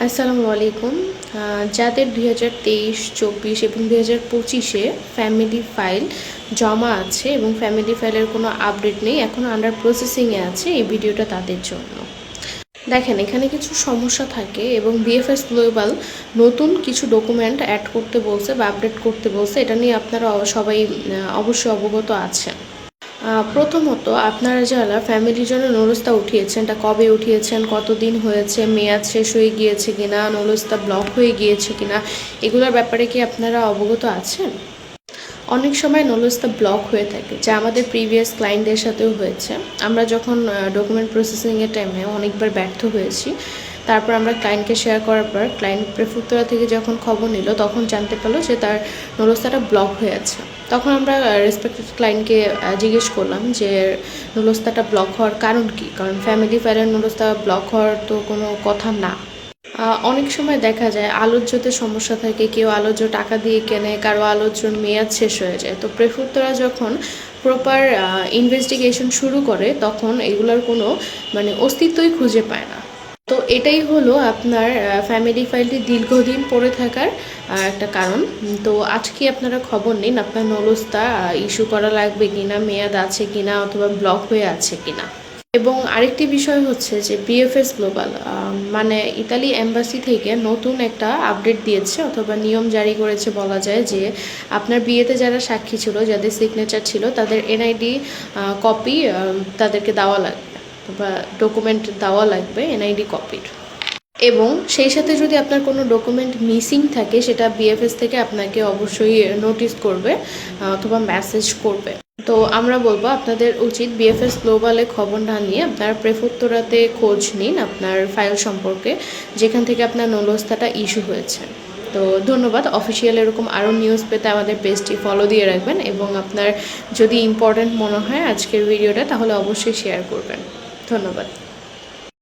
আসসালামু আলাইকুম। যাদের 2023, 24 এবং 2025-এ ফ্যামিলি ফাইল জমা আছে এবং ফ্যামিলি ফাইলের কোনো আপডেট নেই, এখন আন্ডার প্রসেসিংয়ে আছে, এই ভিডিওটা তাদের জন্য। দেখেন, এখানে কিছু সমস্যা থাকে এবং বিএফএস গ্লোবাল নতুন কিছু ডকুমেন্ট অ্যাড করতে বলছে বা আপডেট করতে বলছে। এটা নিয়ে আপনারা সবাই অবশ্যই অবগত আছেন। প্রথমত, আপনারা যারা ফ্যামিলির জন্য নুরুস্তা উঠিয়েছেন, এটা কবে উঠিয়েছেন, কতদিন হয়েছে, মেয়াদ শেষ হয়ে গিয়েছে কিনা, নুরুস্তা ব্লক হয়ে গিয়েছে কিনা, এগুলোর ব্যাপারে কি আপনারা অবগত আছেন? অনেক সময় নুরুস্তা ব্লক হয়ে থাকে, যা আমাদের প্রিভিয়াস ক্লায়েন্টদের সাথেও হয়েছে। আমরা যখন ডকুমেন্ট প্রসেসিংয়ের টাইমে অনেকবার ব্যর্থ হয়েছি, তারপর আমরা ক্লায়েন্টকে শেয়ার করার পর ক্লায়েন্ট প্রেফেক্টরা থেকে যখন খবর নিল, তখন জানতে পারলো যে তার নুরুস্তাটা ব্লক হয়ে আছে। তখন আমরা রেসপেক্টেড ক্লায়েন্টকে জিজ্ঞেস করলাম যে নুরুস্তাটা ব্লক হওয়ার কারণ কী, কারণ ফ্যামিলি ফাইলের নুরুস্তা ব্লক হওয়ার তো কোনো কথা না। অনেক সময় দেখা যায় আলোচ্যতে সমস্যা থাকে, কেউ আলোচ্য টাকা দিয়ে কেনে, কারো আলোচ্যর মেয়াদ শেষ হয়ে যায়। তো প্রেফেক্টরা যখন প্রপার ইনভেস্টিগেশন শুরু করে, তখন এগুলোর কোনো অস্তিত্বই খুঁজে পায় না। তো এটাই হলো আপনার ফ্যামিলি ফাইলটি দীর্ঘদিন পড়ে থাকার একটা কারণ। তো আজকে আপনারা খবর নিন আপনার নুরুস্তা ইস্যু করা লাগবে কিনা, মেয়াদ আছে কিনা, অথবা ব্লক হয়ে আছে কিনা। এবং আরেকটি বিষয় হচ্ছে যে বিএফএস গ্লোবাল ইতালি এম্বাসি থেকে নতুন একটা আপডেট দিয়েছে অথবা নিয়ম জারি করেছে বলা যায়, যে আপনার বিয়েতে যারা সাক্ষী ছিল, যাদের সিগনেচার ছিল, তাদের এনআইডি কপি তাদেরকে দেওয়া লাগবে বা ডকুমেন্ট দেওয়া লাগবে এনআইডি কপির। এবং সেই সাথে যদি আপনার কোনো ডকুমেন্ট মিসিং থাকে, সেটা বিএফএস থেকে আপনাকে অবশ্যই নোটিস করবে অথবা মেসেজ করবে। তো আমরা বলবো আপনাদের উচিত বিএফএস গ্লোবালে খবর না নিয়ে আপনার প্রেফেক্টরাতে খোঁজ নিন আপনার ফাইল সম্পর্কে, যেখান থেকে আপনার নুরুস্তাটা ইস্যু হয়েছে। তো ধন্যবাদ। অফিসিয়াল এরকম আরও নিউজ পেতে আমাদের পেজটি ফলো দিয়ে রাখবেন, এবং আপনার যদি ইম্পর্ট্যান্ট মনে হয় আজকের ভিডিওটা, তাহলে অবশ্যই শেয়ার করবেন। ধন্যবাদ।